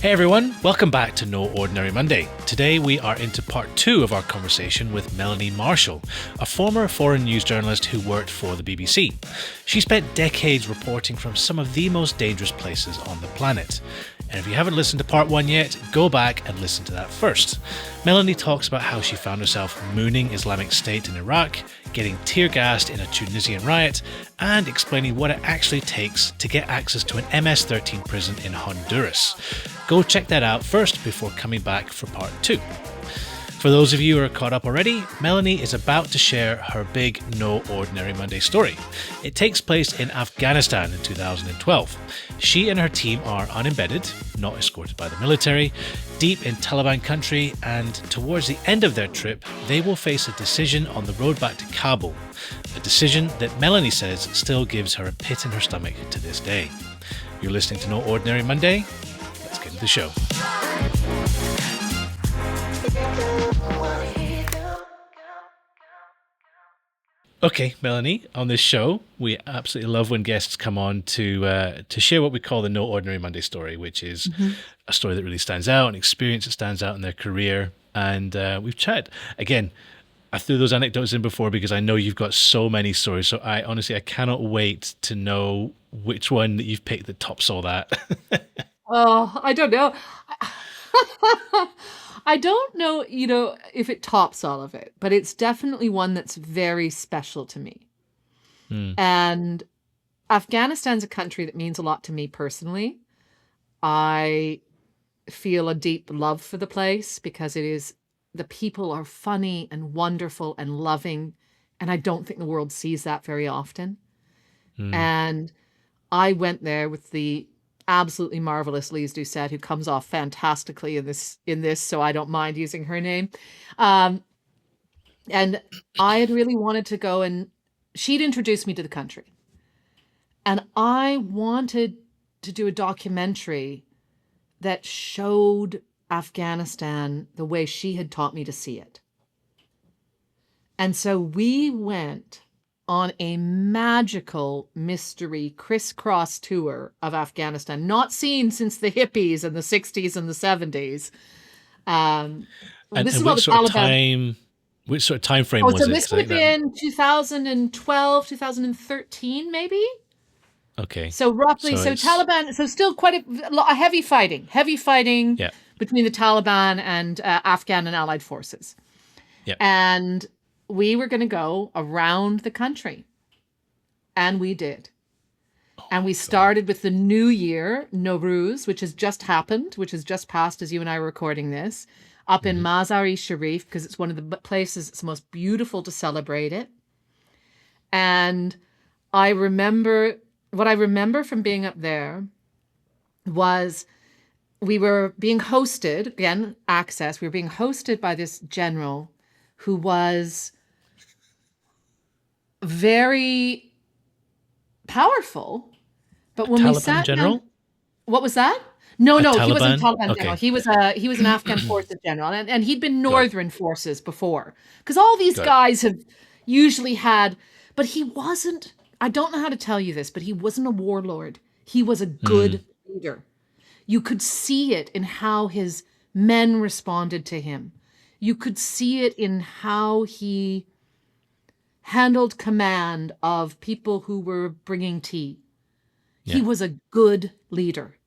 Hey everyone, welcome back to No Ordinary Monday. Today we are into part 2 of our conversation with Melanie Marshall, a former foreign news journalist who worked for the BBC. She spent decades reporting from some of the most dangerous places on the planet. And if you haven't listened to part 1 yet, go back and listen to that first. Melanie talks about how she found herself mooning Islamic State in Iraq, getting tear-gassed in a Tunisian riot, and explaining what it actually takes to get access to an MS-13 prison in Honduras. Go check that out first before coming back for part 2. For those of you who are caught up already, Melanie is about to share her big No Ordinary Monday story. It takes place in Afghanistan in 2012. She and her team are unembedded, not escorted by the military, deep in Taliban country, and towards the end of their trip, they will face a decision on the road back to Kabul. A decision that Melanie says still gives her a pit in her stomach to this day. You're listening to No Ordinary Monday. Let's get into the show. Okay, Melanie, on this show, we absolutely love when guests come on to share what we call the No Ordinary Monday story, which is a story that really stands out, an experience that stands out in their career. And we've chatted. Again, I threw those anecdotes in before because I know you've got so many stories. So I cannot wait to know which one that you've picked that tops all that. Oh, I don't know. I don't know, if it tops all of it, but it's definitely one that's very special to me. And Afghanistan's a country that means a lot to me personally. I feel a deep love for the place because the people are funny and wonderful and loving, and I don't think the world sees that very often. And I went there with the absolutely marvelous Lise Doucette, who comes off fantastically in this, so I don't mind using her name. And I had really wanted to go, and she'd introduced me to the country. And I wanted to do a documentary that showed Afghanistan the way she had taught me to see it. And so we went on a magical mystery crisscross tour of Afghanistan, not seen since the hippies in the 60s and the 70s. This is what the Taliban... Which sort of time frame was it? So this would have been 2012, 2013, maybe? Okay. So roughly, so Taliban, so still quite a heavy fighting between the Taliban and Afghan and allied forces. Yeah. And we were going to go around the country. And we did. And we started with the New Year, Rouge, which has just happened, which has just passed as you and I were recording this, up in Mazar-e-Sharif, because it's one of the places it's most beautiful to celebrate it. And what I remember from being up there was we were being hosted, again, access, we were being hosted by this general who was very powerful, but when we sat general down, what was that? No, he wasn't a Taliban okay. general. He was an Afghan forces general, and he'd been Northern forces before, because all these guys have usually had, but he wasn't. I don't know how to tell you this, but he wasn't a warlord. He was a good leader. You could see it in how his men responded to him. You could see it in how he handled command of people who were bringing tea. Yeah. He was a good leader.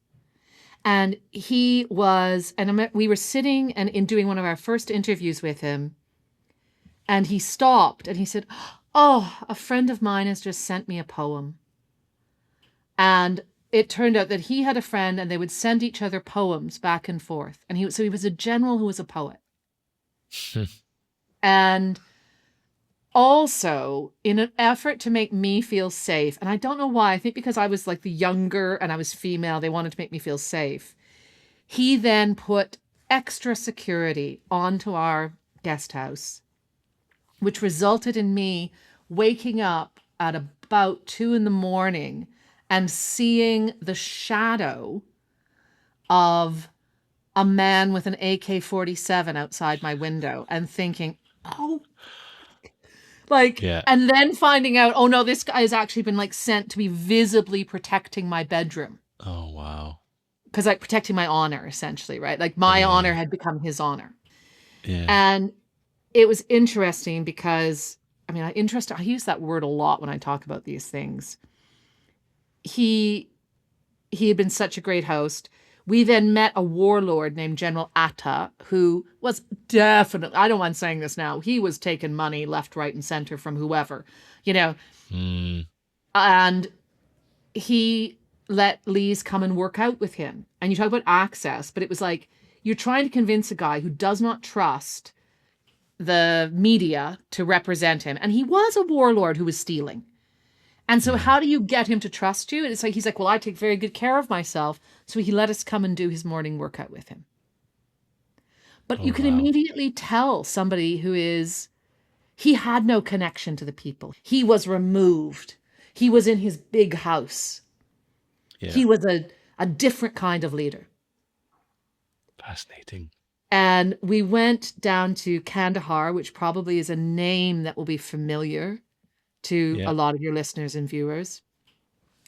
And we were sitting and in doing one of our first interviews with him, and he stopped and he said, "Oh, a friend of mine has just sent me a poem." And it turned out that he had a friend and they would send each other poems back and forth. And he was a general who was a poet. And also, in an effort to make me feel safe, and I don't know why, I think because I was like the younger and I was female, they wanted to make me feel safe. He then put extra security onto our guest house, which resulted in me waking up at about 2 a.m. and seeing the shadow of a man with an AK-47 outside my window and thinking, oh, and then finding out, oh no, this guy has actually been sent to be visibly protecting my bedroom. Oh, wow. because like protecting my honor, essentially, right? Like my honor had become his honor. Yeah. And it was interesting because, I mean, I use that word a lot when I talk about these things. He had been such a great host. We then met a warlord named General Atta, who was definitely, I don't mind saying this now, he was taking money left, right, and center from whoever, you know. And he let Lise come and work out with him. And you talk about access, but it was like, you're trying to convince a guy who does not trust the media to represent him. And he was a warlord who was stealing. And so how do you get him to trust you? And it's like, he's like, well, I take very good care of myself. So he let us come and do his morning workout with him. But you can immediately tell somebody he had no connection to the people. He was removed. He was in his big house. Yeah. He was a different kind of leader. Fascinating. And we went down to Kandahar, which probably is a name that will be familiar to a lot of your listeners and viewers.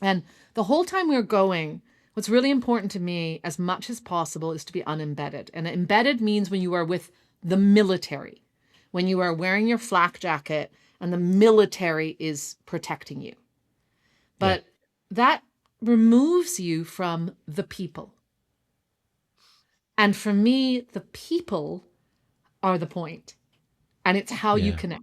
And the whole time we were going, what's really important to me as much as possible is to be unembedded. And embedded means when you are with the military, when you are wearing your flak jacket and the military is protecting you. But that removes you from the people. And for me, the people are the point. And it's how you connect.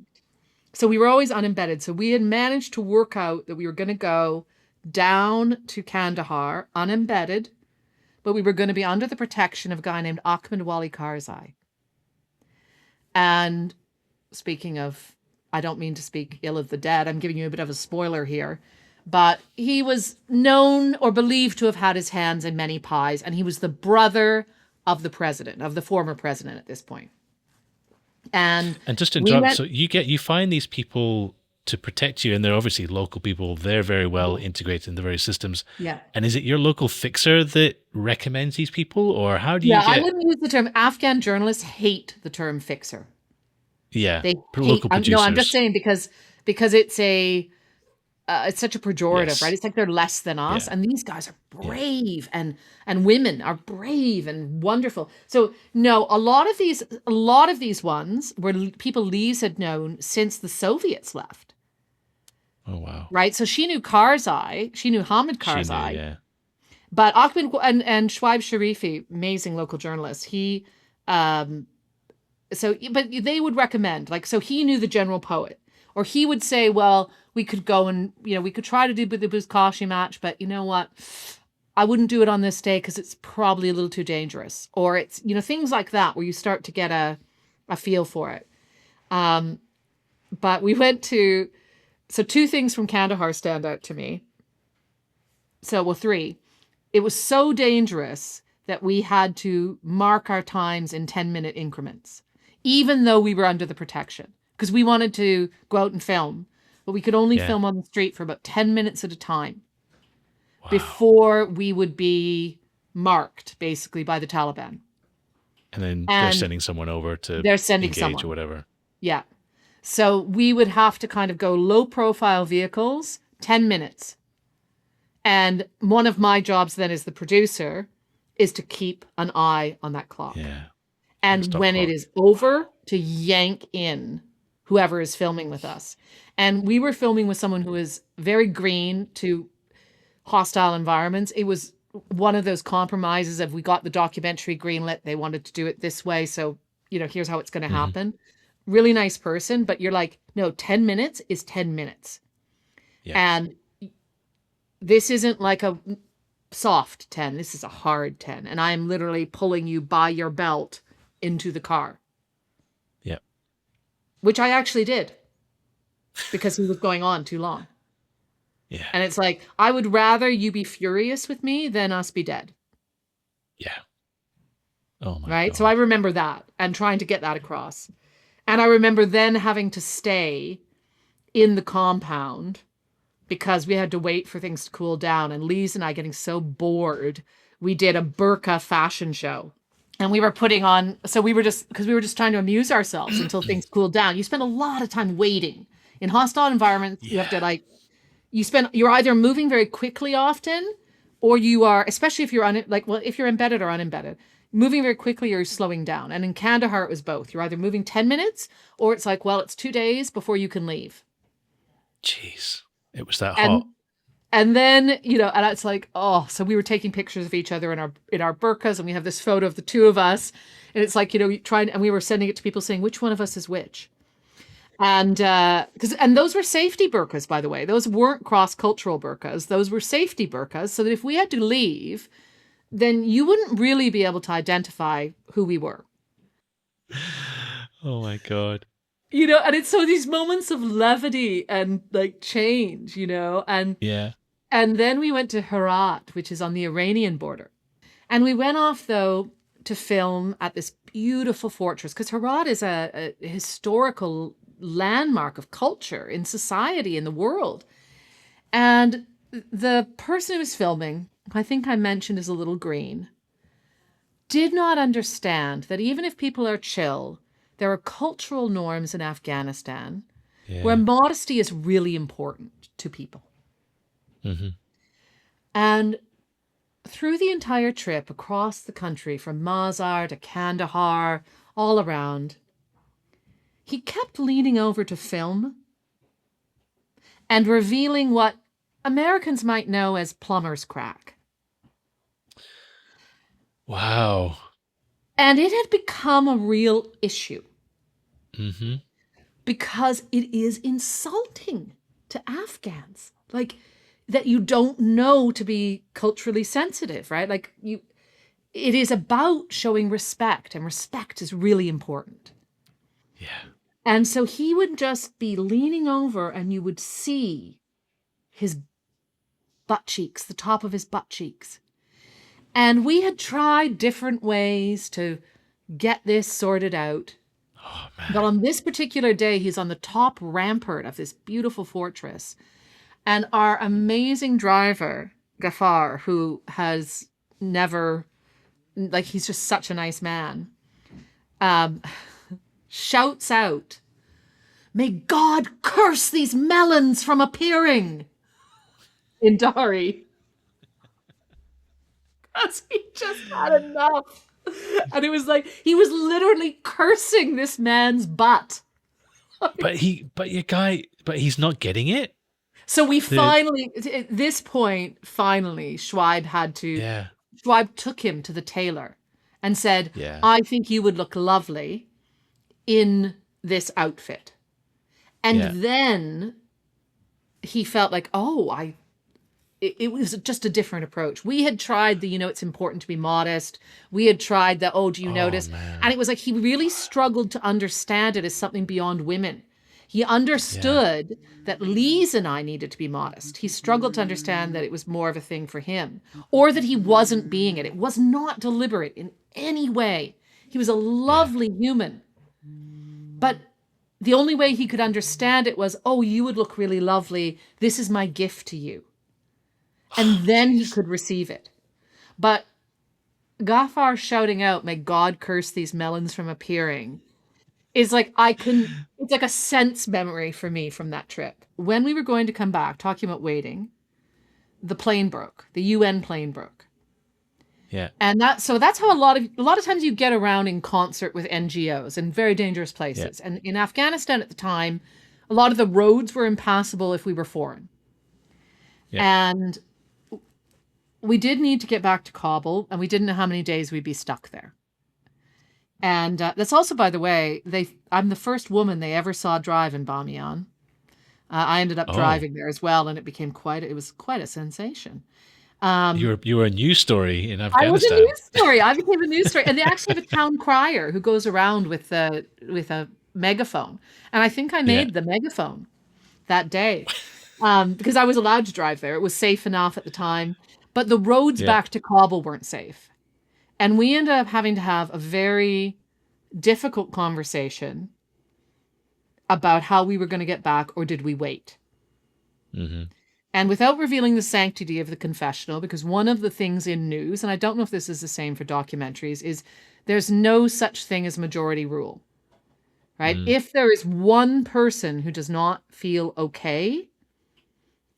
So we were always unembedded. So we had managed to work out that we were going to go down to Kandahar, unembedded, but we were going to be under the protection of a guy named Ahmed Wali Karzai. And speaking of, I don't mean to speak ill of the dead, I'm giving you a bit of a spoiler here, but he was known or believed to have had his hands in many pies, and he was the brother of the president, of the former president at this point. And just to interrupt, so you find these people to protect you, and they're obviously local people. They're very well integrated in the various systems. Yeah. And is it your local fixer that recommends these people, or how do you I wouldn't use the term. Afghan journalists hate the term fixer. Yeah. They local producers. No, I'm just saying because it's such a pejorative, right? It's like they're less than us. And these guys are brave and women are brave and wonderful. So no, a lot of these ones were people Lise had known since the Soviets left. Oh, wow. Right. So she knew Karzai, she knew Hamid Karzai. She knew, But Ahmed and Shoaib Sharifi, amazing local journalist, but they would recommend, like, so he knew the general poet. Or he would say, well, we could go and, we could try to do the buskashi match, but you know what? I wouldn't do it on this day because it's probably a little too dangerous. Or it's, things like that where you start to get a feel for it. But we went to, so two things from Kandahar stand out to me. Three. It was so dangerous that we had to mark our times in 10-minute increments, even though we were under the protection. Because we wanted to go out and film, but we could only film on the street for about 10 minutes at a time before we would be marked, basically, by the Taliban. And then they're sending someone over to engage or whatever. Yeah. So we would have to kind of go low-profile vehicles, 10 minutes. And one of my jobs then as the producer is to keep an eye on that clock. Yeah. And when it is over, to yank in whoever is filming with us. And we were filming with someone who is very green to hostile environments. It was one of those compromises of we got the documentary greenlit. They wanted to do it this way. So, here's how it's going to happen. Really nice person, but you're like, no, 10 minutes is 10 minutes. Yeah. And this isn't like a soft 10. This is a hard 10. And I am literally pulling you by your belt into the car. Which I actually did because he was going on too long. Yeah. And it's like, I would rather you be furious with me than us be dead. Yeah. Oh my Right? God. So I remember that and trying to get that across. And I remember then having to stay in the compound because we had to wait for things to cool down. And Lise and I getting so bored, we did a Burka fashion show. And we were putting on, so we were just trying to amuse ourselves until things cooled down. You spend a lot of time waiting. In hostile environments, you have to you're either moving very quickly often or you are, especially if you're if you're embedded or unembedded, moving very quickly or slowing down. And in Kandahar, it was both. You're either moving 10 minutes or it's like, well, it's 2 days before you can leave. Jeez, it was that And hot. and then, and it's like, oh, so we were taking pictures of each other in our burkas, and we have this photo of the two of us. And it's like, and we were sending it to people saying, which one of us is which? And and those were safety burkas, by the way. Those weren't cross-cultural burkas. Those were safety burkas, so that if we had to leave, then you wouldn't really be able to identify who we were. Oh my God. And it's so these moments of levity and like change, and Yeah. and then we went to Herat, which is on the Iranian border. And we went off, though, to film at this beautiful fortress, because Herat is a historical landmark of culture in society, in the world. And the person who was filming, who I think I mentioned is a little green, did not understand that even if people are chill, there are cultural norms in Afghanistan where modesty is really important to people. Mm-hmm. And through the entire trip across the country, from Mazar to Kandahar, all around, he kept leaning over to film and revealing what Americans might know as plumber's crack. Wow. And it had become a real issue. Mm-hmm. Because it is insulting to Afghans. Like, that you don't know to be culturally sensitive, right? Like, it is about showing respect, and respect is really important. Yeah. And so he would just be leaning over, and you would see his butt cheeks, the top of his butt cheeks. And we had tried different ways to get this sorted out. Oh, man. But on this particular day, he's on the top rampart of this beautiful fortress. And our amazing driver, Ghaffar, who has never, he's just such a nice man, shouts out, "May God curse these melons from appearing," in Dari. Because he just had enough. And it was like, he was literally cursing this man's butt. But he's not getting it. So we finally, at this point, Schweib had to, Schweib took him to the tailor and said, I think you would look lovely in this outfit. And then he felt like, it was just a different approach. We had tried it's important to be modest. We had tried the, do you notice? Man. And it was like, he really struggled to understand it as something beyond women. He understood that Lise and I needed to be modest. He struggled to understand that it was more of a thing for him, or that he wasn't being it. It was not deliberate in any way. He was a lovely human. But the only way he could understand it was, you would look really lovely. This is my gift to you. And then he could receive it. But Ghaffar shouting out, "May God curse these melons from appearing," is like, it's like a sense memory for me from that trip. When we were going to come back, talking about waiting, the plane broke. The UN plane broke. Yeah. And that's how a lot of times you get around in concert with NGOs in very dangerous places. Yeah. And in Afghanistan at the time, a lot of the roads were impassable if we were foreign. Yeah. And we did need to get back to Kabul, and we didn't know how many days we'd be stuck there. And that's also, by the way, I'm the first woman they ever saw drive in Bamiyan. I ended up driving there as well, and it became quite a sensation. You were a news story in Afghanistan. I was a news story. I became a news story, and they actually have a town crier who goes around with a megaphone. And I think I made the megaphone that day because I was allowed to drive there. It was safe enough at the time, but the roads back to Kabul weren't safe. And we ended up having to have a very difficult conversation about how we were going to get back, or did we wait? Mm-hmm. And without revealing the sanctity of the confessional, because one of the things in news, and I don't know if this is the same for documentaries, is there's no such thing as majority rule, right? If there is one person who does not feel okay,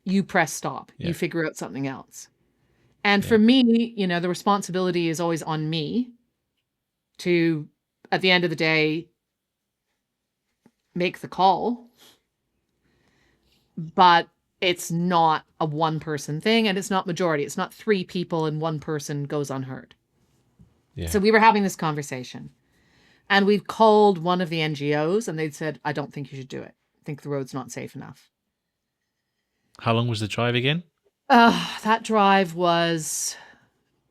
you press stop. You figure out something else. And for me, the responsibility is always on me to, at the end of the day, make the call. But it's not a one-person thing, and it's not majority. It's not 3 people and 1 person goes unheard. Yeah. So we were having this conversation, and we've called one of the NGOs, and they'd said, I don't think you should do it. I think the road's not safe enough. How long was the drive again? That drive was,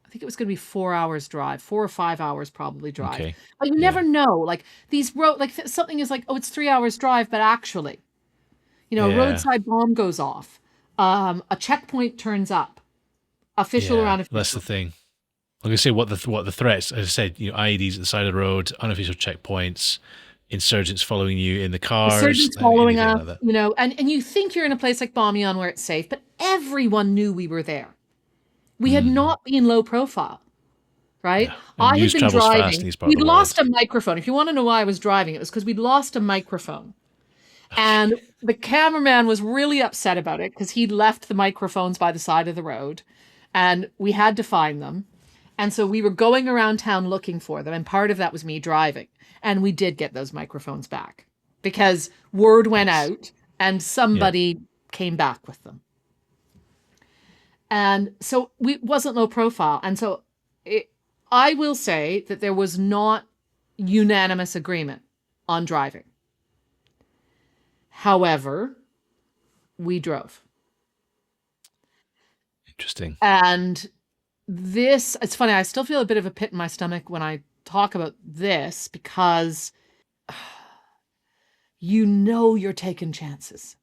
I think it was going to be 4 hours drive, 4 or 5 hours probably drive. Okay. But you never know. Like these road, like something is like, oh, it's 3 hours drive, but actually, a roadside bomb goes off. A checkpoint turns up. Official around official. That's the thing. I'm going to say what the threats, as I said, IEDs at the side of the road, unofficial checkpoints, insurgents following you in the cars. Insurgents following us, like and you think you're in a place like Bamiyan where it's safe, but everyone knew we were there. We had not been low profile, right? Yeah. I had been driving. We'd lost world. a microphone. If you want to know why I was driving, it was because we'd lost a microphone. And the cameraman was really upset about it because he'd left the microphones by the side of the road and we had to find them. And so we were going around town looking for them. And part of that was me driving. And we did get those microphones back because word went out and somebody came back with them. And so we wasn't low profile. And so I will say that there was not unanimous agreement on driving. However, we drove. Interesting. And it's funny, I still feel a bit of a pit in my stomach when I talk about this because you're taking chances.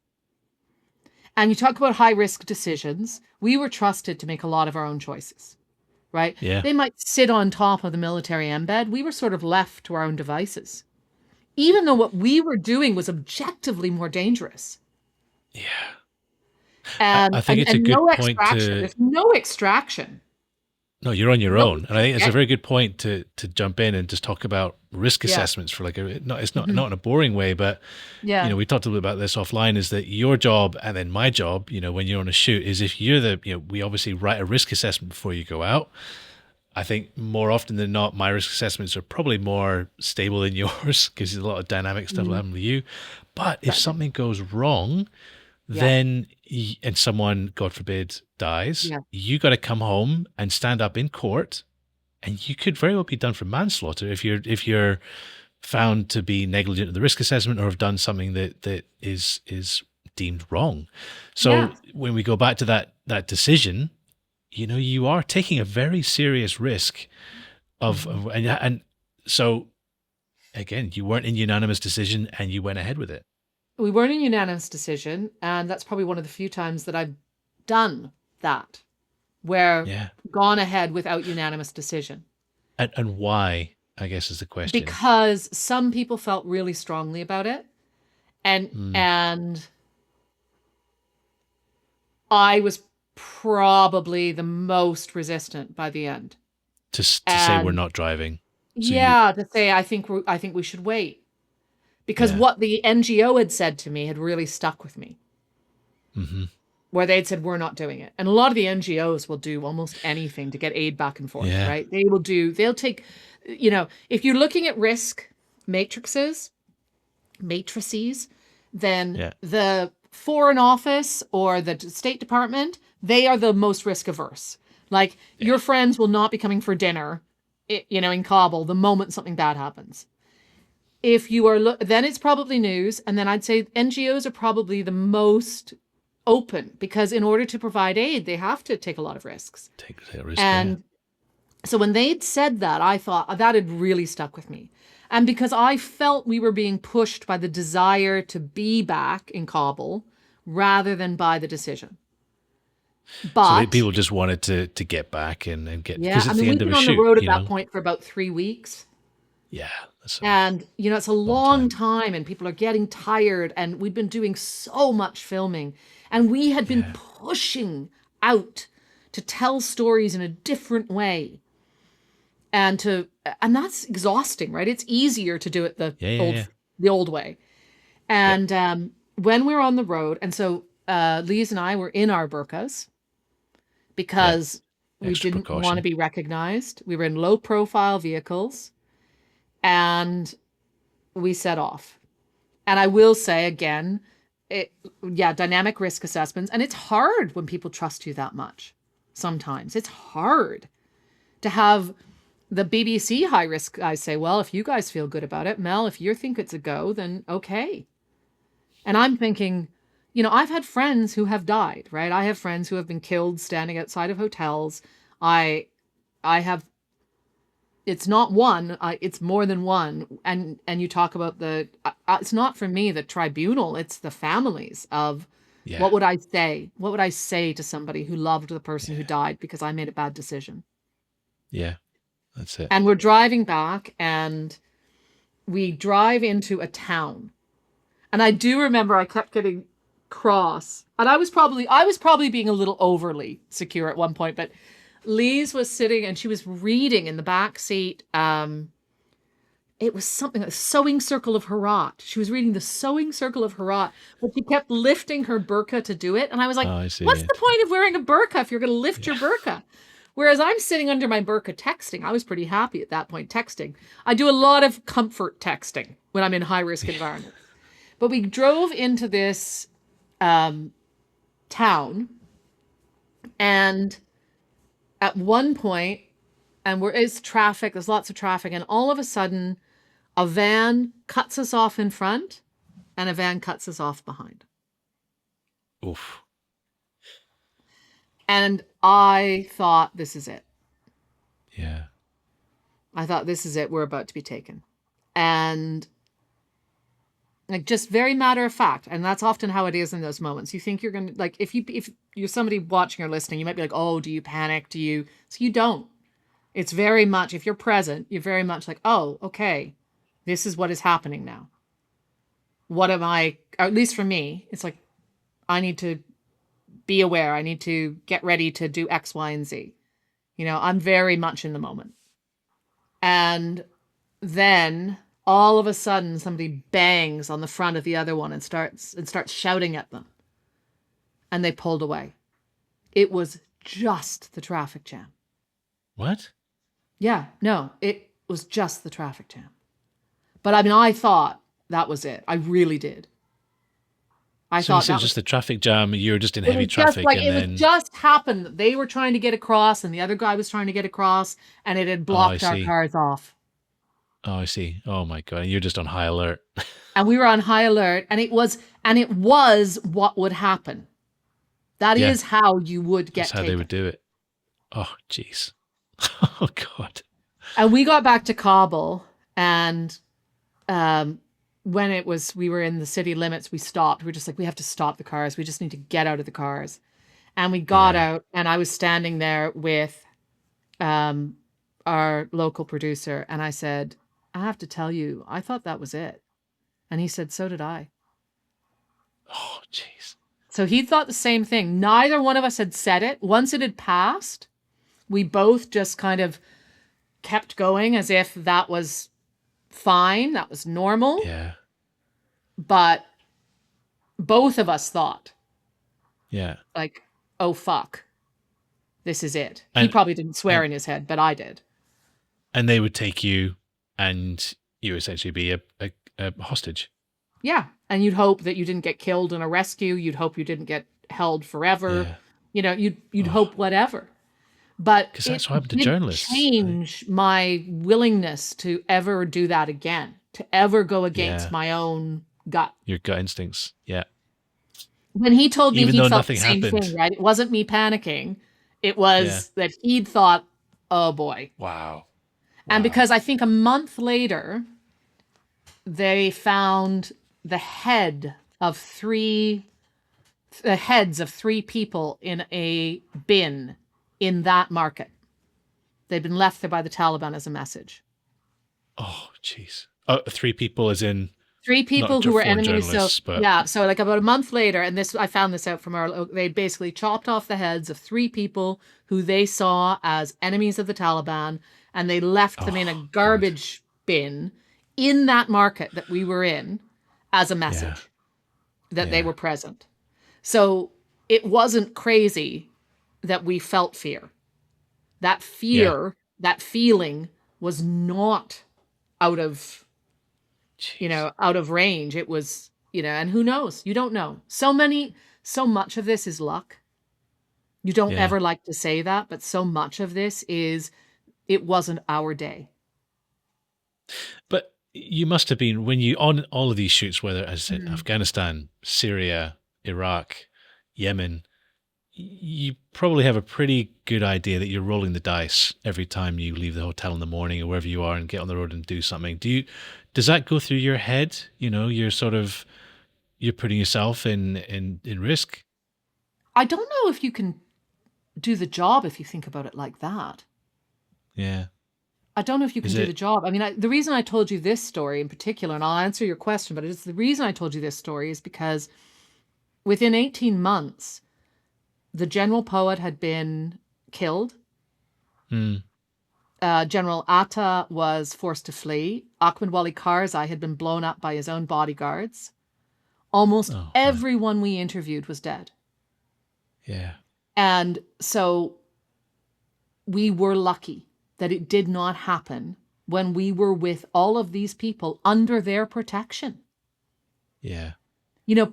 And you talk about high risk decisions. We were trusted to make a lot of our own choices, right? Yeah. They might sit on top of the military embed. We were sort of left to our own devices. Even though what we were doing was objectively more dangerous. Yeah. And I think it's a good point to... There's no extraction. No, you're on your own. And I think it's a very good point to jump in and just talk about risk assessments for it's not in a boring way, but we talked a little bit about this offline, is that your job and then my job, when you're on a shoot, is if you're we obviously write a risk assessment before you go out. I think more often than not, my risk assessments are probably more stable than yours because there's a lot of dynamic stuff will happen with you. But if something goes wrong, then, and someone, God forbid, dies, you got to come home and stand up in court, and you could very well be done for manslaughter if you're found to be negligent of the risk assessment or have done something that is deemed wrong. So when we go back to that decision, you are taking a very serious risk and so again, you weren't in unanimous decision and you went ahead with it. We weren't in unanimous decision, and that's probably one of the few times that I've done that, where gone ahead without unanimous decision. And why, I guess, is the question. Because some people felt really strongly about it, and I was probably the most resistant by the end. To say we're not driving. So to say I think we should wait. Because what the NGO had said to me had really stuck with me. Mm-hmm. Where they'd said, we're not doing it. And a lot of the NGOs will do almost anything to get aid back and forth, right? They'll take, if you're looking at risk matrices, then the Foreign Office or the State Department, they are the most risk averse. Like your friends will not be coming for dinner, in Kabul the moment something bad happens. If you are, then it's probably news. And then I'd say NGOs are probably the most open because in order to provide aid, they have to take a lot of risks. Take a risk, and so when they'd said that, I thought that had really stuck with me. And because I felt we were being pushed by the desire to be back in Kabul rather than by the decision. But so people just wanted to get back and get, because it's the end of a shoot. We've been on the road at that point for about 3 weeks. Yeah. And, it's a long time and people are getting tired and we've been doing so much filming and we had been pushing out to tell stories in a different way. And that's exhausting, right? It's easier to do it the old way. And when we're on the road, and so Lise and I were in our burkas because We Extra didn't want to precaution. be recognized. We were in low profile vehicles and we set off. And I will say again, dynamic risk assessments. And it's hard when people trust you that much. Sometimes it's hard to have the BBC high risk guys say, well, if you guys feel good about it, Mel, if you think it's a go, then okay. And I'm thinking, I've had friends who have died, right? I have friends who have been killed standing outside of hotels. I have, it's not one, it's more than one. And you talk about it's not for me, the tribunal, it's the families of Yeah. what would I say? What would I say to somebody who loved the person who died because I made a bad decision? Yeah. That's it. And we're driving back and we drive into a town. And I do remember I kept getting cross. And I was probably being a little overly secure at one point, but Lise was sitting and she was reading in the back seat. It was something like Sewing Circle of Herat. She was reading the Sewing Circle of Herat, but she kept lifting her burqa to do it. And I was like, Oh, I see. what's the point of wearing a burqa if you're going to lift your burqa? Whereas I'm sitting under my burqa texting. I was pretty happy at that point texting. I do a lot of comfort texting when I'm in high risk environments. But we drove into this town, and at one point, and it's traffic, there's lots of traffic, and all of a sudden, a van cuts us off in front, and a van cuts us off behind. Oof. And I thought, this is it. Yeah. I thought, this is it. We're about to be taken. And like, just very matter of fact. And that's often how it is in those moments. You think you're going to, like, if you're somebody watching or listening, you might be like, oh, do you panic? So you don't. It's very much, if you're present, you're very much like, oh, okay, this is what is happening now. What am I, or at least for me, it's like, I need to be aware. I need to get ready to do X, Y, and Z. I'm very much in the moment. And then all of a sudden somebody bangs on the front of the other one and starts shouting at them. And they pulled away. It was just the traffic jam. What? Yeah, no, it was just the traffic jam. But I mean, I thought that was it. I really did. So it was just the traffic jam. You were just in heavy traffic, and then it just happened that they were trying to get across, and the other guy was trying to get across, and it had blocked our cars off. Oh, I see. Oh my God, and you're just on high alert. And we were on high alert, and it was what would happen. That is how you would get taken. That's how they would do it. Oh, jeez. Oh God. And we got back to Kabul, and when we were in the city limits, we stopped. We were just like, we have to stop the cars. We just need to get out of the cars. And we got out, and I was standing there with our local producer, and I said, I have to tell you, I thought that was it. And he said, so did I. Oh, jeez. So he thought the same thing. Neither one of us had said it. Once it had passed, we both just kind of kept going as if that was fine, that was normal. Yeah. But both of us thought, like, oh, fuck, this is it. He probably didn't swear in his head, but I did. And they would take you, and you essentially be a hostage. Yeah. And you'd hope that you didn't get killed in a rescue. You'd hope you didn't get held forever. Yeah. You'd hope whatever. But that's what happened to journalists. Change my willingness to ever do that again, to ever go against my own gut. Your gut instincts. Yeah. When he told me Even he though felt nothing the same happened. thing, right? It wasn't me panicking. It was that he'd thought, oh boy. Wow. And because I think a month later, they found the heads of three people in a bin in that market. They'd been left there by the Taliban as a message. Oh, jeez. Oh, 3 people as in... 3 people who were enemies. So like about a month later, and I found this out from they basically chopped off the heads of 3 people who they saw as enemies of the Taliban, and they left them in a garbage bin in that market that we were in as a message that they were present. So it wasn't crazy that we felt fear. That Yeah. fear, that feeling was not out of, Jeez. out of range. It was, and who knows? You don't know. So much of this is luck. You don't Yeah. ever like to say that, but so much of this is it wasn't our day. But you must have been, when you on all of these shoots, whether, as I said, Mm. Afghanistan, Syria, Iraq, Yemen, you probably have a pretty good idea that you're rolling the dice every time you leave the hotel in the morning or wherever you are and get on the road and do something. Does that go through your head? You're putting yourself in risk. I don't know if you can do the job if you think about it like that. Yeah. I don't know if you can Is do the it? job. I mean, the reason I told you this story in particular, and I'll answer your question, but it's the reason I told you this story is because within 18 months, the general poet had been killed. Hmm. General Atta was forced to flee. Ahmed Wali Karzai had been blown up by his own bodyguards. Almost Oh, man. everyone we interviewed was dead. Yeah. And so we were lucky that it did not happen when we were with all of these people under their protection. Yeah.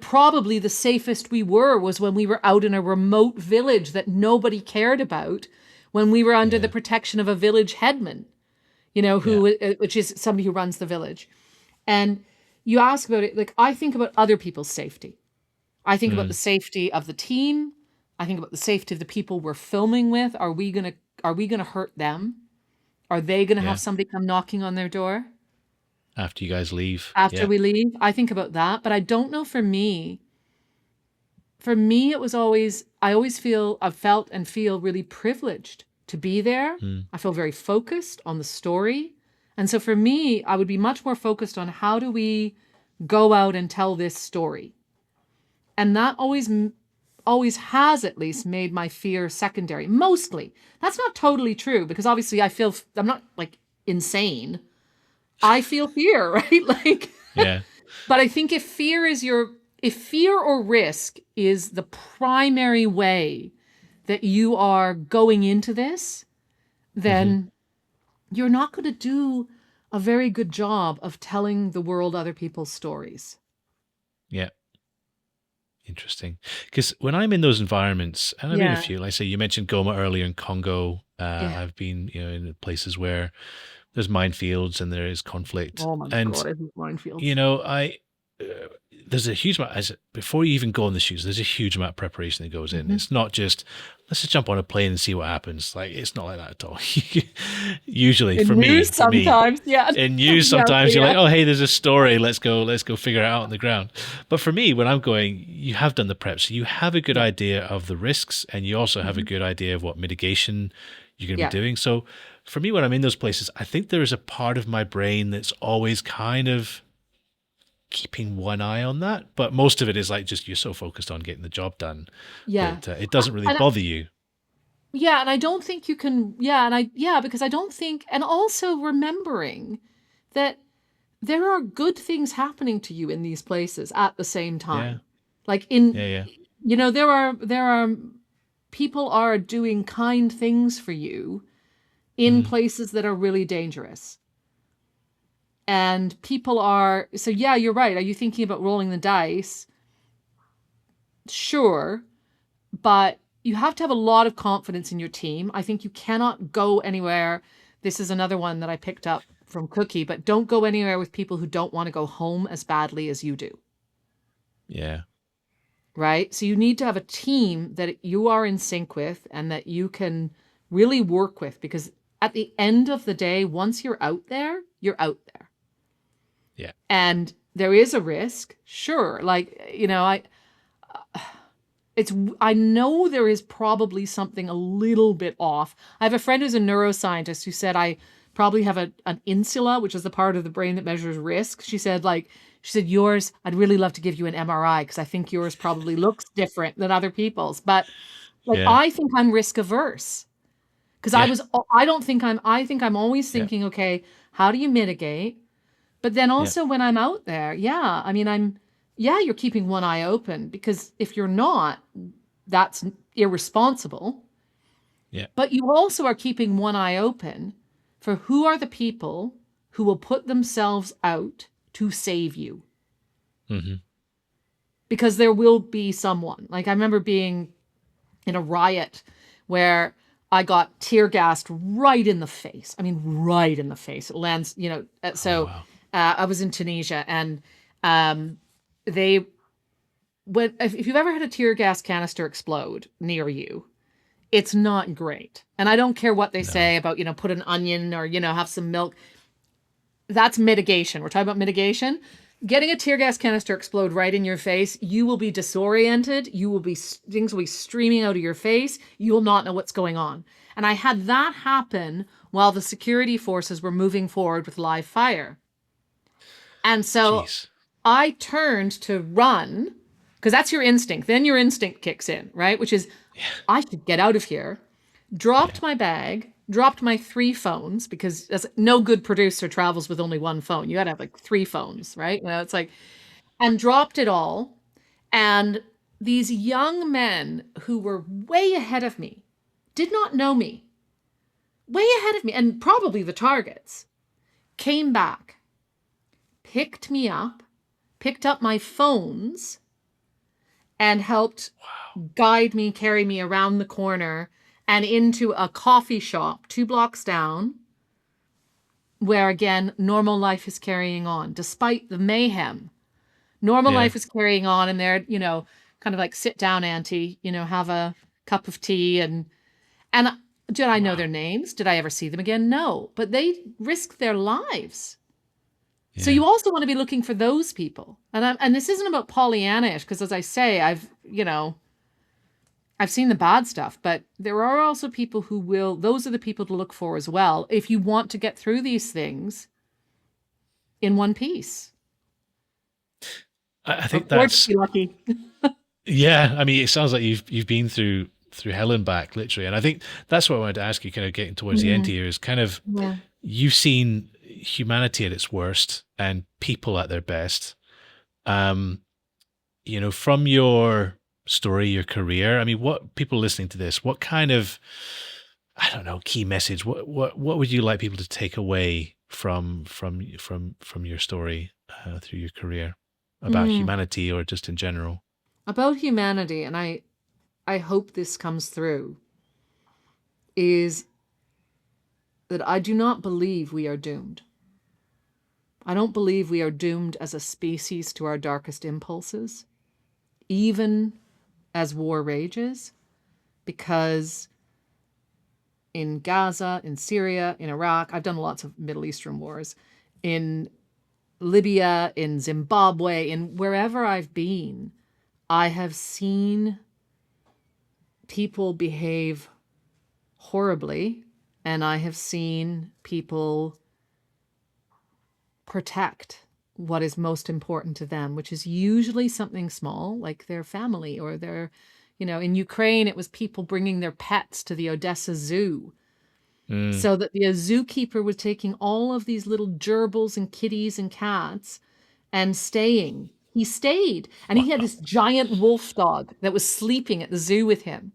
Probably the safest we were was when we were out in a remote village that nobody cared about, when we were under the Yeah. protection of a village headman, Yeah. which is somebody who runs the village. And you ask about it, like, I think about other people's safety. I think about the Mm. safety of the team. I think about the safety of the people we're filming with. Are we gonna hurt them? Are they gonna have Yeah. somebody come knocking on their door After you guys leave. after Yeah. we leave? I think about that, but I don't know for me. For me, it was always, I've felt and feel really privileged to be there. Mm. I feel very focused on the story. And so for me, I would be much more focused on how do we go out and tell this story. And that always has at least made my fear secondary. Mostly. That's not totally true because obviously I'm not like insane. I feel fear, right? Like, Yeah. but I think if fear or risk is the primary way that you are going into this, Hmm. then you're not going to do a very good job of telling the world other people's stories. Yeah. Interesting. Because when I'm in those environments, and I've been a Yeah. few, like I say, you mentioned Goma earlier in Congo. Yeah. I've been, in places where there's minefields and there is conflict. Oh my And, God, I hate minefields. I, there's a huge amount, before you even go on the shoots, there's a huge amount of preparation that goes in. Mhm. It's not just, let's just jump on a plane and see what happens. Like, it's not like that at all. Usually, In for news me, sometimes, yeah. in news Yeah, sometimes you're yeah. like, oh, hey, there's a story, let's go figure it out on the ground. But for me, when I'm going, you have done the prep, so you have a good Yeah. idea of the risks, and you also have a Mhm. good idea of what mitigation you're going to Yeah. be doing. So for me, when I'm in those places, I think there is a part of my brain that's always kind of keeping one eye on that, but most of it is like, just you're so focused on getting the job done Yeah. that it doesn't really And bother you. yeah, and I don't think you can, because I don't think, and also remembering that there are good things happening to you in these places at the same Yeah, time. Like yeah. there are people are doing kind things for you in Mm, places that are really dangerous. And so yeah, you're right. Are you thinking about rolling the dice? Sure, but you have to have a lot of confidence in your team. I think you cannot go anywhere. This is another one that I picked up from Cookie, but don't go anywhere with people who don't want to go home as badly as you do. yeah, Right? So you need to have a team that you are in sync with and that you can really work with, because at the end of the day, once you're out there, you're out there. yeah, And there is a risk, sure. Like, I know there is probably something a little bit off. I have a friend who's a neuroscientist who said I probably have an insula, which is the part of the brain that measures risk. She said, yours, I'd really love to give you an MRI because I think yours probably looks different than other people's. But like, yeah, I think I'm risk averse because yeah, I think I'm always yeah, thinking, okay, how do you mitigate? But then yeah, also when I'm out there, yeah, I mean, you're keeping one eye open, because if you're not, that's irresponsible. Yeah. But you also are keeping one eye open for who are the people who will put themselves out to save you. Mm-hmm. Because there will be someone. Like I remember being in a riot where I got tear gassed right in the face. I mean, right in the face. It lands, Oh, wow. I was in Tunisia, and they if you've ever had a tear gas canister explode near you, it's not great. And I don't care what they No. say about, put an onion or, have some milk. That's mitigation. We're talking about mitigation. Getting a tear gas canister explode right in your face, you will be disoriented. Things will be streaming out of your face. You will not know what's going on. And I had that happen while the security forces were moving forward with live fire. And so Jeez. I turned to run, because that's your instinct. Then your instinct kicks in, right? Which is, I should get out of here. Dropped my bag, dropped my 3 phones, because as no good producer travels with only one phone. You got to have like 3 phones, right? It's like, and dropped it all. And these young men who were way ahead of me, did not know me, way ahead of me, and probably the targets, came back, picked me up, picked up my phones, and helped guide me, carry me around the corner and into a coffee shop 2 blocks down, where again, normal life is carrying on. Despite the mayhem, normal life is carrying on, and they're, kind of like, sit down, auntie, have a cup of tea. And did I know their names? Did I ever see them again? No, but they risked their lives. Yeah. So you also want to be looking for those people. And this isn't about Pollyanna-ish, because as I say, I've seen the bad stuff, but there are also people those are the people to look for as well, if you want to get through these things in one piece. I think that's lucky. Yeah, I mean, it sounds like you've been through hell and back, literally. And I think that's what I wanted to ask you, kind of getting towards the end here, is kind of, you've seen humanity at its worst and people at their best. From your story, your career, I mean, what people listening to this, what kind of, I don't know, key message, what would you like people to take away from your story through your career about humanity, or just in general? About humanity, and I hope this comes through, is that I do not believe we are doomed. I don't believe we are doomed as a species to our darkest impulses, even as war rages, because in Gaza, in Syria, in Iraq, I've done lots of Middle Eastern wars, in Libya, in Zimbabwe, in wherever I've been, I have seen people behave horribly, and I have seen people protect what is most important to them, which is usually something small, like their family or their, in Ukraine, it was people bringing their pets to the Odessa zoo. So that the zookeeper was taking all of these little gerbils and kitties and cats and staying. He stayed. And he had this giant wolf dog that was sleeping at the zoo with him.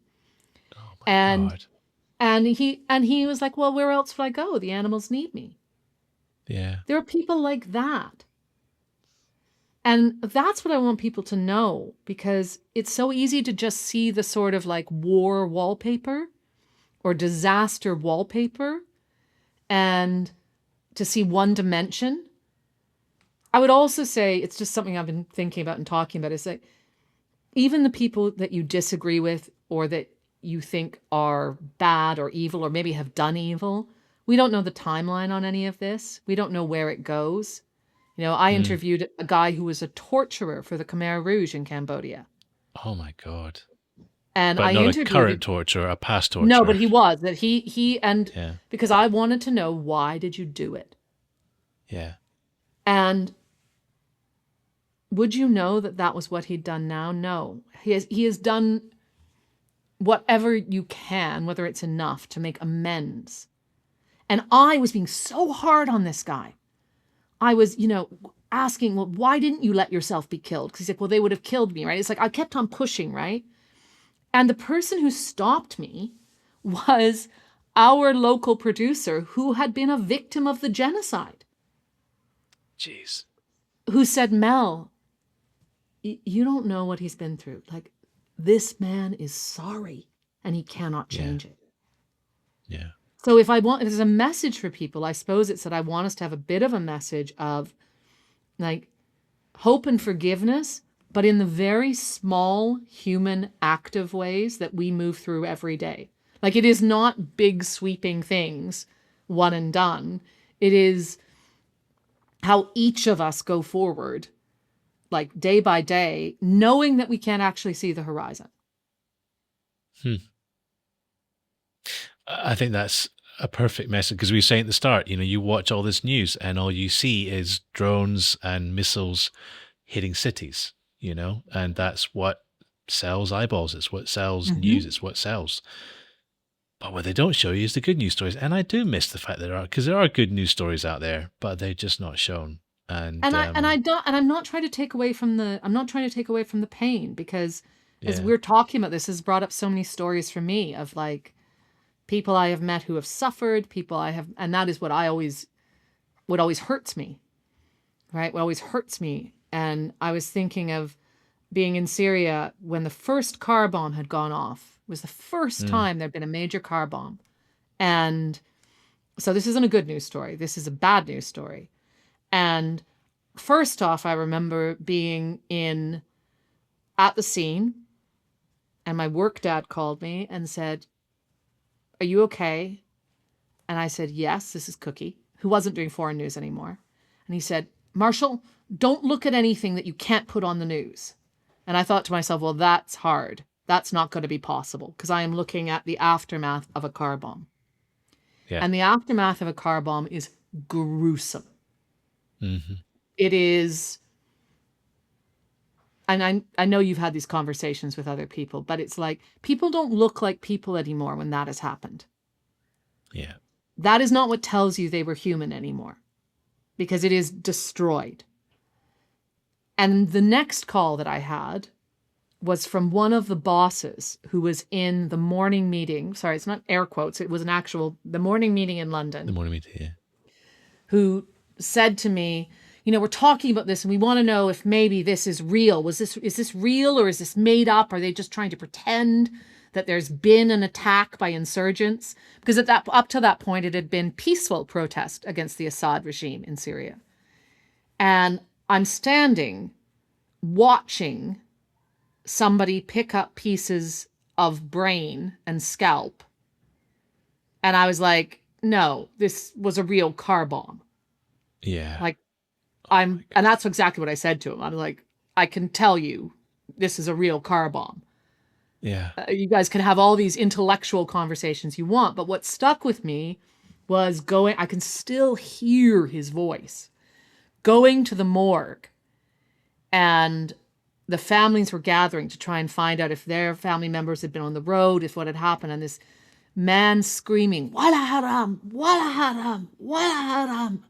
Oh my God. And he was like, well, where else would I go? The animals need me. Yeah. There are people like that. And that's what I want people to know, because it's so easy to just see the sort of like war wallpaper or disaster wallpaper and to see one dimension. I would also say, it's just something I've been thinking about and talking about, is that even the people that you disagree with or that you think are bad or evil or maybe have done evil, we don't know the timeline on any of this. We don't know where it goes. I interviewed a guy who was a torturer for the Khmer Rouge in Cambodia. Oh my God. And but I not interviewed a current torture, a past torture. No, but he was. That because I wanted to know, why did you do it? Yeah. And would you know that was what he'd done now? No. He has done whatever you can, whether it's enough, to make amends. And I was being so hard on this guy. I was, asking, well, why didn't you let yourself be killed? Because he's like, well, they would have killed me, right? It's like I kept on pushing, right? And the person who stopped me was our local producer who had been a victim of the genocide. Jeez. Who said, Mel, you don't know what he's been through. Like, this man is sorry and he cannot change it. Yeah. So if there's a message for people, I suppose it's that I want us to have a bit of a message of like hope and forgiveness, but in the very small human active ways that we move through every day. Like, it is not big sweeping things, one and done. It is how each of us go forward, like day by day, knowing that we can't actually see the horizon. I think that's a perfect message, because we were saying at the start, you watch all this news and all you see is drones and missiles hitting cities, and that's what sells eyeballs. It's what sells news. It's what sells. But what they don't show you is the good news stories. And I do miss the fact that because there are good news stories out there, but they're just not shown. I'm not trying to take away from the pain, because as we're talking about this has brought up so many stories for me of like people I have met who have suffered, and that is what always hurts me, right? What always hurts me. And I was thinking of being in Syria when the first car bomb had gone off. It was the first time there'd been a major car bomb. And so this isn't a good news story. This is a bad news story. And first off, I remember being at the scene, and my work dad called me and said, "Are you okay?" And I said, "Yes, this is Cookie," who wasn't doing foreign news anymore. And he said, "Marshall, don't look at anything that you can't put on the news." And I thought to myself, well, that's hard. That's not going to be possible, because I am looking at the aftermath of a car bomb. Yeah. And the aftermath of a car bomb is gruesome. Mm-hmm. It is, and I know you've had these conversations with other people, but it's like people don't look like people anymore when that has happened. Yeah. That is not what tells you they were human anymore, because it is destroyed. And the next call that I had was from one of the bosses who was in the morning meeting. Sorry, it's not air quotes. It was the morning meeting in London. The morning meeting, yeah. Who said to me, we're talking about this and we want to know if maybe this is real. Is this real, or is this made up? Are they just trying to pretend that there's been an attack by insurgents? Because up to that point, it had been peaceful protest against the Assad regime in Syria. And I'm standing watching somebody pick up pieces of brain and scalp. And I was like, no, this was a real car bomb. Yeah. Like, and that's exactly what I said to him. I'm like, I can tell you this is a real car bomb. Yeah. You guys can have all these intellectual conversations you want, but what stuck with me was I can still hear his voice, going to the morgue, and the families were gathering to try and find out if their family members had been on the road, if what had happened, and this man screaming, "Wala haram, wala haram, wala haram."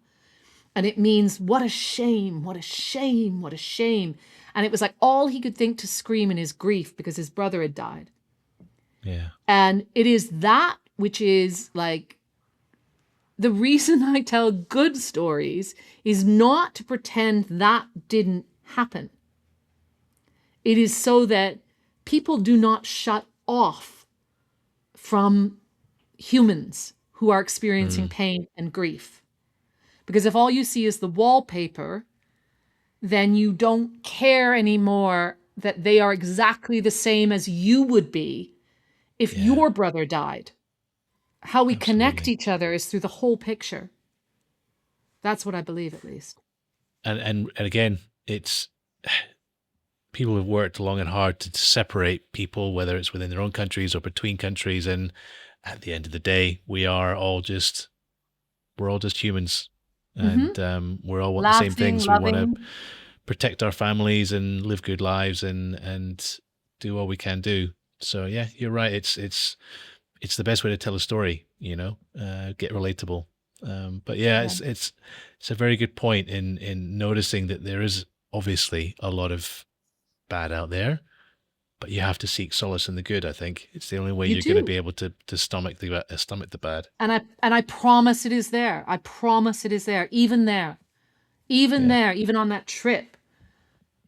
And it means, what a shame, what a shame, what a shame. And it was like all he could think to scream in his grief because his brother had died. Yeah. And it is that which is like, the reason I tell good stories is not to pretend that didn't happen. It is so that people do not shut off from humans who are experiencing pain and grief. Because if all you see is the wallpaper, then you don't care anymore that they are exactly the same as you would be if your brother died. How we connect each other is through the whole picture. That's what I believe, at least. And again, it's people have worked long and hard to separate people, whether it's within their own countries or between countries. And at the end of the day, we're all just humans, and we're all want the same things. Loving. We want to protect our families and live good lives and do all we can do. So yeah, you're right. It's the best way to tell a story, get relatable. But yeah, it's a very good point in noticing that there is obviously a lot of bad out there, but you have to seek solace in the good. I think it's the only way You you're going to do. be able to stomach the bad. And I promise it is there. I promise it is there. Even there. Even Yeah, there, even on that trip.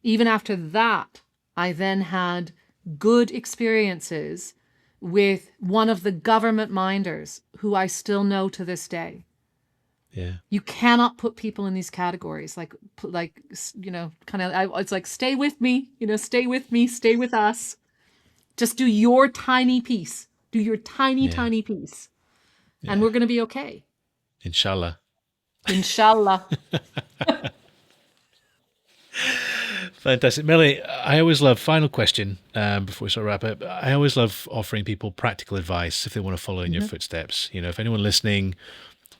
Even after that, I then had good experiences with one of the government minders who I still know to this day. yeah, You cannot put people in these categories kind of, it's like, stay with me, stay with me, stay with us. Just do your tiny piece. Do your tiny, yeah, tiny piece. And yeah. we're going to be okay. Inshallah. Inshallah. Fantastic. Melanie, I always love, final question before we sort of wrap up. I always love offering people practical advice if they want to follow in your Mhm. footsteps. If anyone listening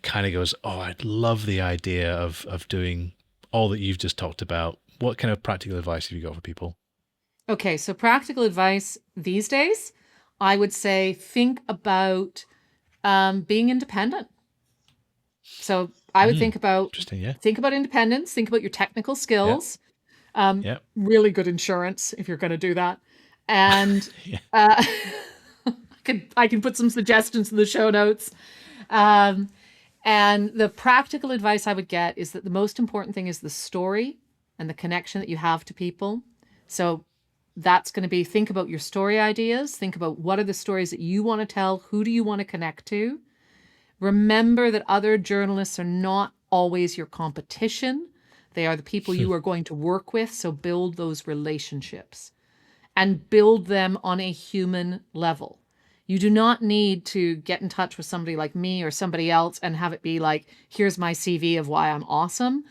kind of goes, oh, I'd love the idea of doing all that you've just talked about, what kind of practical advice have you got for people? Okay, so practical advice these days, I would say think about being independent. So I would Interesting, yeah. think about independence, think about your technical Yeah, skills, yeah, really good insurance if you're going to do that, and yeah. uh, I can put some suggestions in the show notes. Um, and the practical advice I would get is that the most important thing is the story and the connection that you have to people. So that's going to be think about your story ideas, think about what are the stories that you want to tell, who do you want to connect to. Remember that other journalists are not always your competition. They are the people you are going to work with. So build those relationships and build them on a human level. You do not need to get in touch with somebody like me or somebody else and have it be like, here's my CV of why I'm awesome.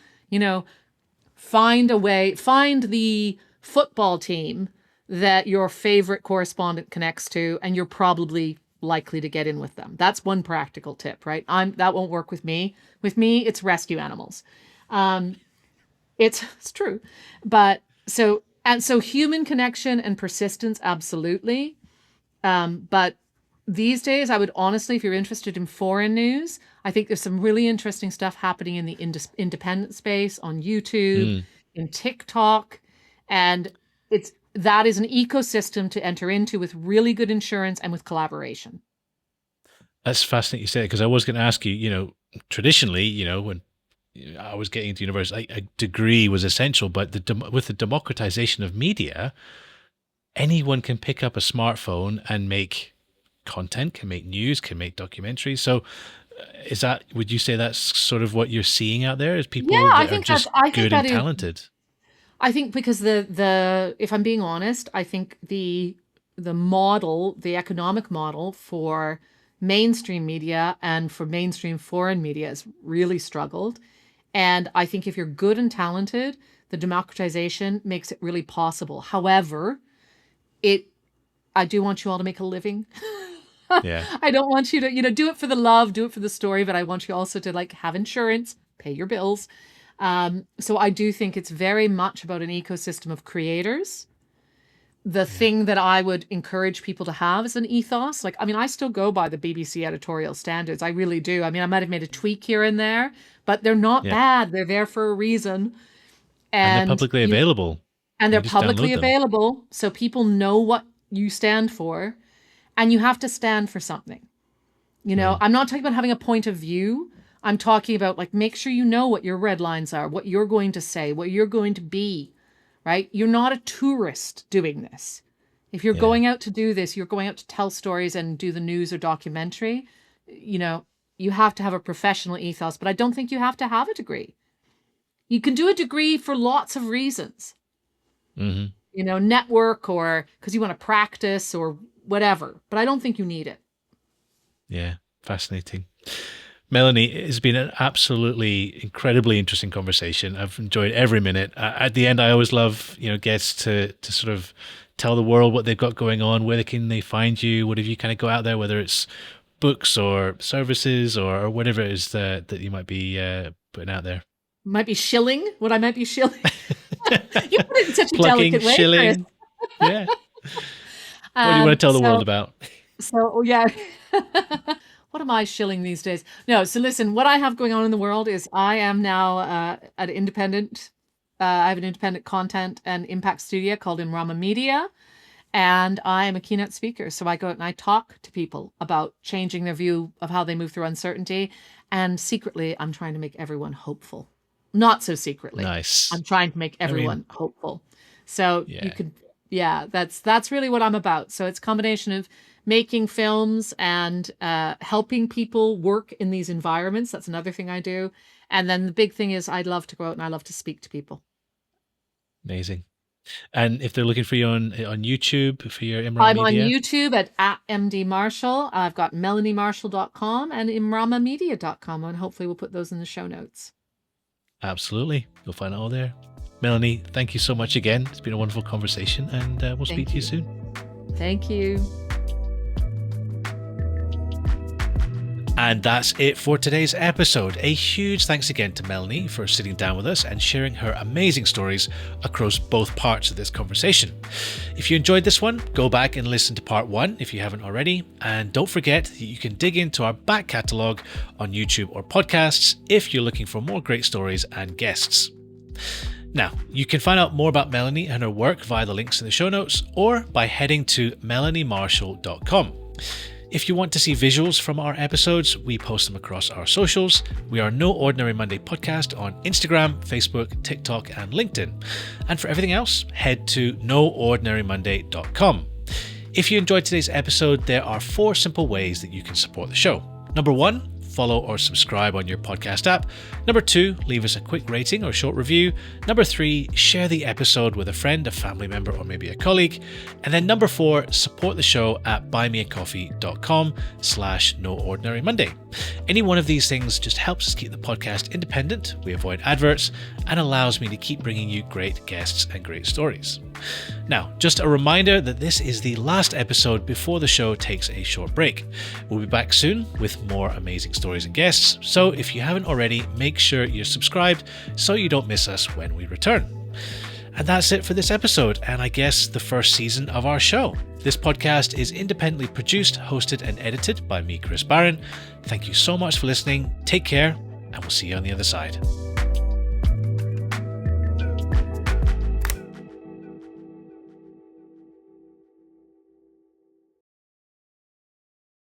Find a way, find the football team that your favorite correspondent connects to, and you're probably likely to get in with them. That's one practical tip, right? That won't work with me. With me, it's rescue animals. Um, it's true, but so human connection and persistence, absolutely. But these days, I would honestly, if you're interested in foreign news, I think there's some really interesting stuff happening in the independent space on YouTube, Mm. in TikTok, and that is an ecosystem to enter into with really good insurance and with collaboration. That's fascinating you say it, because I was going to ask you, traditionally, when I was getting into university, a degree was essential, but with the democratization of media, anyone can pick up a smartphone and make content, can make news, can make documentaries. So would you say that's sort of what you're seeing out there is Yeah, people that are just I think good that and is. talented? I think because the if I'm being honest, I think the economic model for mainstream media and for mainstream foreign media has really struggled. And I think if you're good and talented, the democratization makes it really possible. However, it I do want you all to make a living. Yeah. I don't want you to, do it for the love, do it for the story, but I want you also to like have insurance, pay your bills. So I do think it's very much about an ecosystem of creators. The Yeah. thing that I would encourage people to have is an ethos. Like, I mean, I still go by the BBC editorial standards. I really do. I mean, I might have made a tweak here and there, but they're not Yeah. bad. They're there for a reason. And they're And publicly you available. and You they're can just publicly download them. available, so people know what you stand for, and you have to stand for something. Mm. I'm not talking about having a point of view. I'm talking about like make sure you know what your red lines are, what you're going to say, what you're going to be, right? You're not a tourist doing this. If you're Yeah. going out to do this, you're going out to tell stories and do the news or documentary, you know, you have to have a professional ethos, but I don't think you have to have a degree. You can do a degree for lots of reasons, Hmm. network or because you want to practice or whatever, but I don't think you need it. Yeah. Fascinating. Melanie, it's been an absolutely incredibly interesting conversation. I've enjoyed every minute. At the end, I always love, guests to sort of tell the world what they've got going on. Where can they find you? What have you kind of got out there, whether it's books or services or whatever it is that you might be putting out there? Might be shilling, what I might be shilling. You put it in such a Plugging, delicate way, Chris. shilling. Yeah. What do you want to tell the world So, about? yeah. What am I shilling these days? No, so listen, what I have going on in the world is I am now an independent, I have an independent content and impact studio called Imrama Media. And I'm a keynote speaker. So I go out and I talk to people about changing their view of how they move through uncertainty. And secretly, I'm trying to make everyone hopeful. Not so secretly. Nice. I'm trying to make everyone hopeful. So you could, that's really what I'm about. So it's a combination of making films and helping people work in these environments. That's another thing I do. And then the big thing is I love to go out and I love to speak to people. Amazing. And if they're looking for you on YouTube for your Imran Media? I'm on YouTube at MD Marshall. I've got melaniemarshall.com and imramamedia.com, and hopefully we'll put those in the show notes. Absolutely. You'll find it all there. Melanie, thank you so much again. It's been a wonderful conversation, and we'll speak to you soon. Thank you. And that's it for today's episode. A huge thanks again to Melanie for sitting down with us and sharing her amazing stories across both parts of this conversation. If you enjoyed this one, go back and listen to part 1 if you haven't already. And don't forget that you can dig into our back catalogue on YouTube or podcasts if you're looking for more great stories and guests. Now, you can find out more about Melanie and her work via the links in the show notes or by heading to melaniemarshall.com. If you want to see visuals from our episodes, we post them across our socials. We are No Ordinary Monday Podcast on Instagram, Facebook, TikTok, and LinkedIn. And for everything else, head to noordinarymonday.com. If you enjoyed today's episode, there are 4 simple ways that you can support the show. Number 1, follow or subscribe on your podcast app. Number 2, leave us a quick rating or short review. Number 3, share the episode with a friend, a family member, or maybe a colleague. And then number 4, support the show at buymeacoffee.com/noordinarymonday. Any one of these things just helps us keep the podcast independent, we avoid adverts, and allows me to keep bringing you great guests and great stories. Now, just a reminder that this is the last episode before the show takes a short break. We'll be back soon with more amazing stories and guests, so if you haven't already, make sure you're subscribed so you don't miss us when we return. And that's it for this episode, and I guess the first season of our show. This podcast is independently produced, hosted, and edited by me, Chris Barron. Thank you so much for listening. Take care, and we'll see you on the other side.